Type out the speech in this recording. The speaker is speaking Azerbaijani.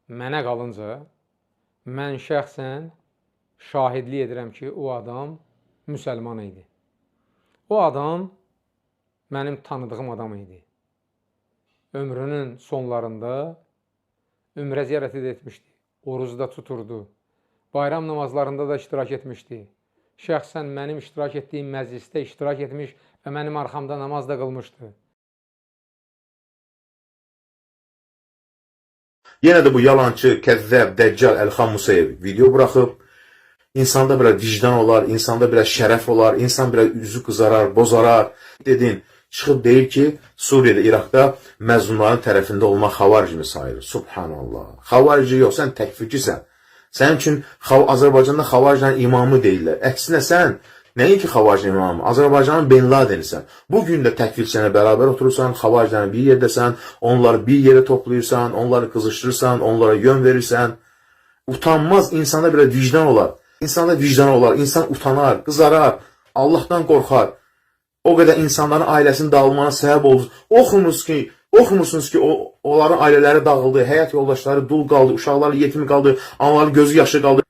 Mənə qalınca, mən şəxsən şahidlik edirəm ki, o adam müsəlman idi. O adam mənim tanıdığım adam idi. Ömrünün sonlarında ümrə ziyarəti də etmişdi, orucu da tuturdu, bayram namazlarında da iştirak etmişdi. Şəxsən mənim iştirak etdiyim məclisdə iştirak etmiş və mənim arxamda namaz da qılmışdı. Yenə də bu yalancı, kəzzəb, dəccal Əlxan Musayev video buraxıb. İnsanda biraz vicdan olar, insanda biraz şərəf olar, insan biraz üzü qızarar, bozarar. Dedin, çıxıb deyir ki, Suriyada, İraqda məzlumların tərəfində olmaq xavaricimi sayılır. Subhanallah. Xavarici yox, sən təkfircisən. Sənin üçün Azərbaycanda xavariclərin imamı deyirlər. Əksinə sən, nəyin ki xavariclərin imamı? Azərbaycanın Ben Ladenisən. Bugün də təkfirçilərlə bərabər oturursan, xavariclərin bir yerdəsən, onları bir yerə toplayırsan, onları qızışdırırsan, onlara yön verirsən. Utanmaz, insanda belə vicdan olar. İnsanda vicdan olar, insan utanar, qızarar, Allahdan qorxar. O qədər insanların ailəsinin dağılmana səbəb olur. Oxumursunuz ki, onların ailələri dağıldı, həyat yoldaşları dul qaldı, uşaqları yetim qaldı, anaları gözü yaşı qaldı.